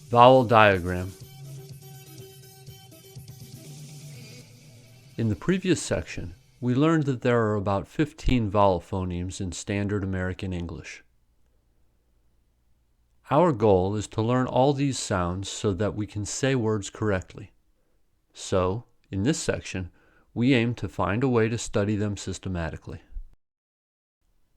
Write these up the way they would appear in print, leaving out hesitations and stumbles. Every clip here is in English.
Vowel diagram. In the previous section, we learned that there are about 15 vowel phonemes in Standard American English. Our goal is to learn all these sounds so that we can say words correctly. So, in this section, we aim to find a way to study them systematically.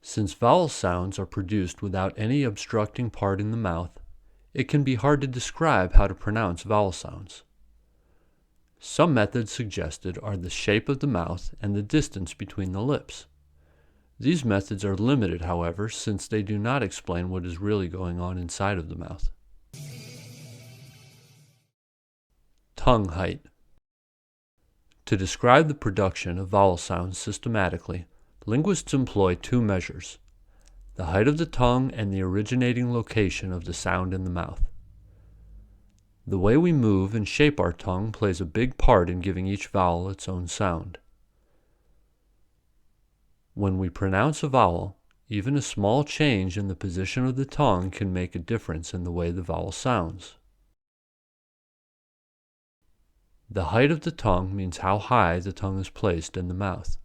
Since vowel sounds are produced without any obstructing part in the mouth, it can be hard to describe how to pronounce vowel sounds. Some methods suggested are the shape of the mouth and the distance between the lips. These methods are limited, however, since they do not explain what is really going on inside of the mouth. Tongue height. To describe the production of vowel sounds systematically, linguists employ two measures: the height of the tongue and the originating location of the sound in the mouth. The way we move and shape our tongue plays a big part in giving each vowel its own sound. When we pronounce a vowel, even a small change in the position of the tongue can make a difference in the way the vowel sounds. The height of the tongue means how high the tongue is placed in the mouth.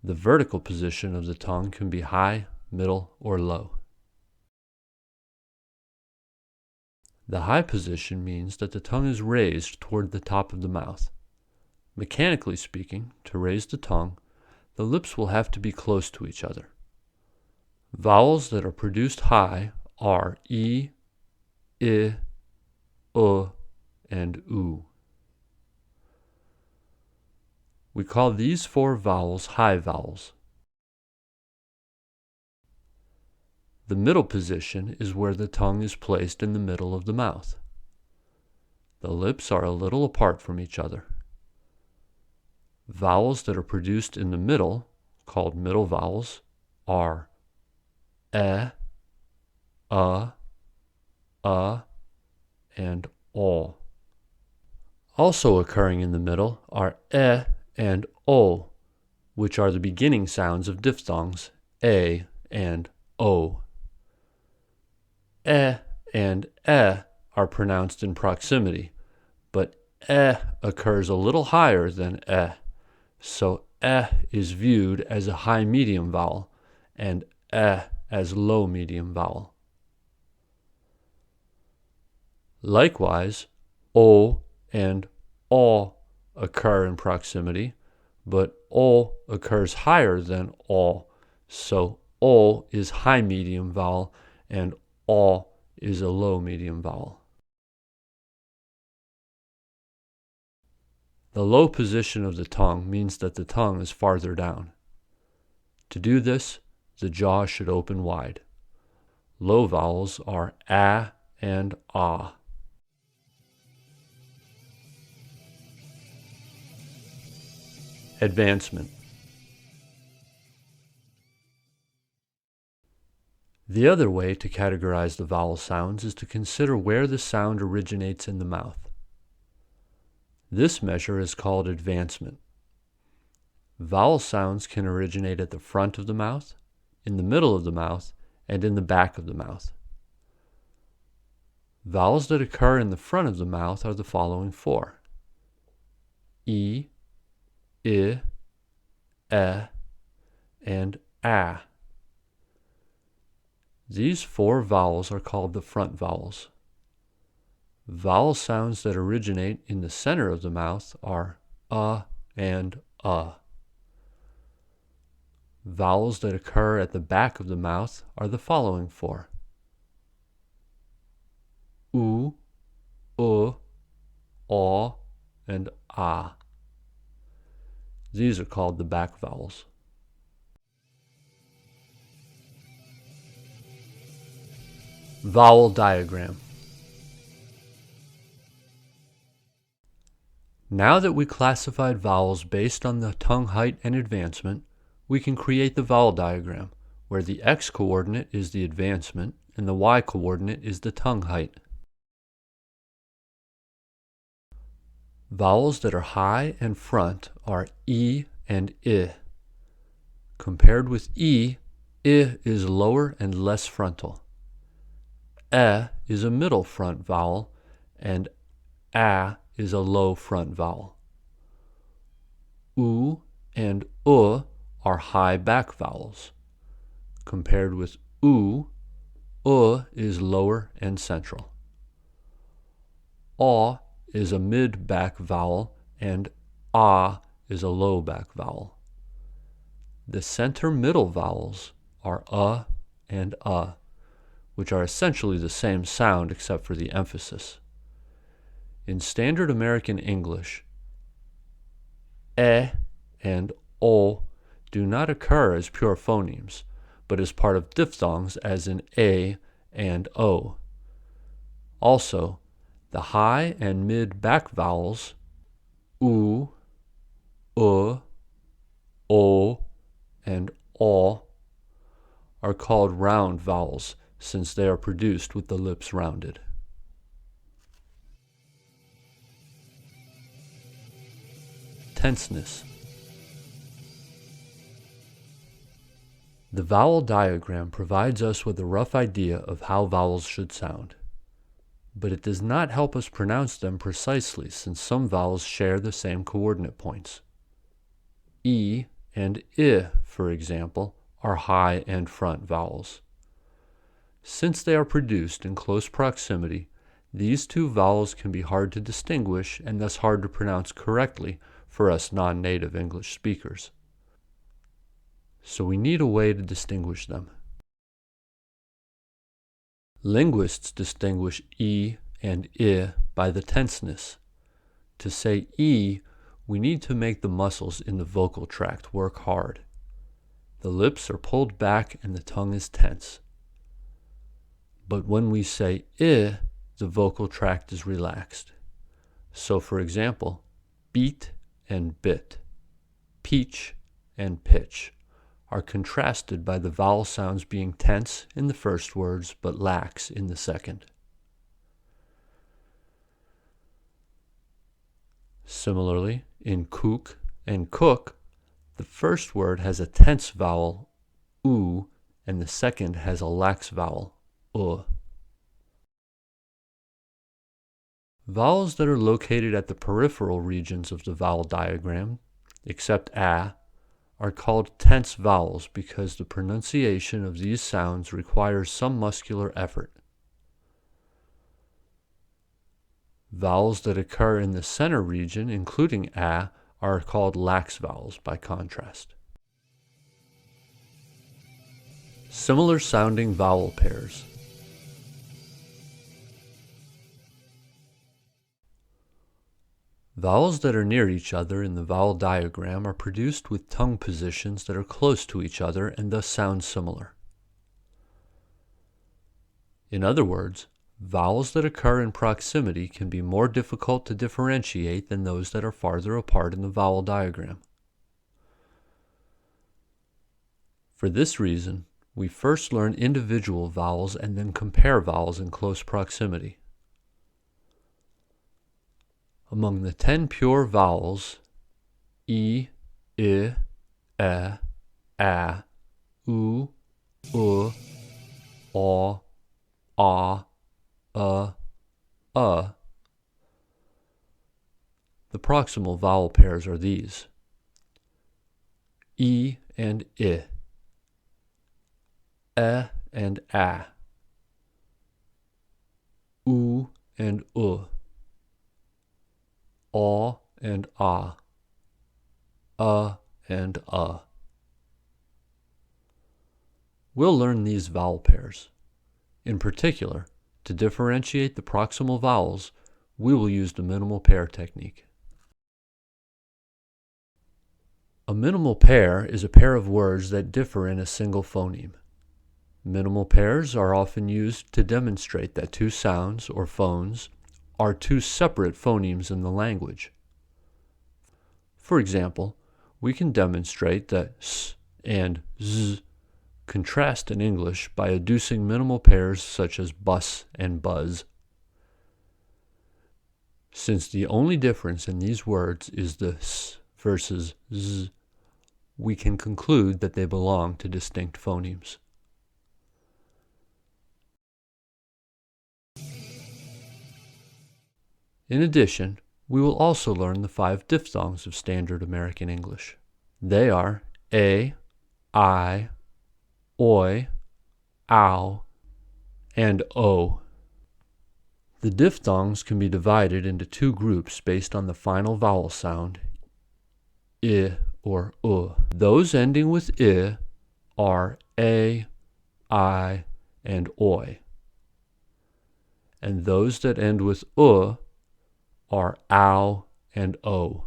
The vertical position of the tongue can be high, middle, or low. The high position means that the tongue is raised toward the top of the mouth. Mechanically speaking, to raise the tongue, the lips will have to be close to each other. Vowels that are produced high are E, I, U, and U. We call these four vowels high vowels. The middle position is where the tongue is placed in the middle of the mouth. The lips are a little apart from each other. Vowels that are produced in the middle, called middle vowels, are E, and O. Also occurring in the middle are E and O, which are the beginning sounds of diphthongs A and O. E and E are pronounced in proximity, but E occurs a little higher than E, so E is viewed as a high-medium vowel and E as low-medium vowel. Likewise, O and O occur in proximity, but O occurs higher than O, so O is high-medium vowel and O is a low-medium vowel. The low position of the tongue means that the tongue is farther down. To do this, the jaw should open wide. Low vowels are A and Ah. Advancement. The other way to categorize the vowel sounds is to consider where the sound originates in the mouth. This measure is called advancement. Vowel sounds can originate at the front of the mouth, in the middle of the mouth, and in the back of the mouth. Vowels that occur in the front of the mouth are the following four: E, I, and A. These four vowels are called the front vowels. Vowel sounds that originate in the center of the mouth are and Vowels that occur at the back of the mouth are the following four: U, O, and A. These are called the back vowels. Vowel diagram. Now that we classified vowels based on the tongue height and advancement, we can create the vowel diagram, where the x-coordinate is the advancement and the y-coordinate is the tongue height. Vowels that are high and front are E and I. Compared with E, I is lower and less frontal. is a middle front vowel, and a is a low front vowel. U and are high back vowels. Compared with is lower and central. Is a mid back vowel, and is a low back vowel. The center middle vowels are and which are essentially the same sound except for the emphasis. In standard American English, and o do not occur as pure phonemes, but as part of diphthongs as in a and o. Also, the high and mid back vowels o, and o are called round vowels since they are produced with the lips rounded. Tenseness. The vowel diagram provides us with a rough idea of how vowels should sound, but it does not help us pronounce them precisely since some vowels share the same coordinate points. E and I, for example, are high and front vowels. Since they are produced in close proximity, these two vowels can be hard to distinguish and thus hard to pronounce correctly for us non-native English speakers. So we need a way to distinguish them. Linguists distinguish E and I by the tenseness. To say E, we need to make the muscles in the vocal tract work hard. The lips are pulled back and the tongue is tense. But when we say I, the vocal tract is relaxed. So for example, beat and bit, peach and pitch are contrasted by the vowel sounds being tense in the first words but lax in the second. Similarly, in kook and cook, the first word has a tense vowel, u, and the second has a lax vowel, u. Vowels that are located at the peripheral regions of the vowel diagram, except a, are called tense vowels because the pronunciation of these sounds requires some muscular effort. Vowels that occur in the center region, including a, are called lax vowels by contrast. Similar sounding vowel pairs. Vowels that are near each other in the vowel diagram are produced with tongue positions that are close to each other and thus sound similar. In other words, vowels that occur in proximity can be more difficult to differentiate than those that are farther apart in the vowel diagram. For this reason, we first learn individual vowels and then compare vowels in close proximity. Among the 10 pure vowels, E, I, a, U, O, the proximal vowel pairs are these: E and I, and a, U and O and and We'll learn these vowel pairs. In particular, to differentiate the proximal vowels, we will use the minimal pair technique. A minimal pair is a pair of words that differ in a single phoneme. Minimal pairs are often used to demonstrate that two sounds, or phones, are two separate phonemes in the language. For example, we can demonstrate that s and z contrast in English by adducing minimal pairs such as bus and buzz. Since the only difference in these words is the s versus z, we can conclude that they belong to distinct phonemes. In addition, we will also learn the 5 diphthongs of Standard American English. They are a, I, oi, ow, and o. The diphthongs can be divided into 2 groups based on the final vowel sound, I or U. Those ending with I are a, I, and oi. And those that end with U are ow and o.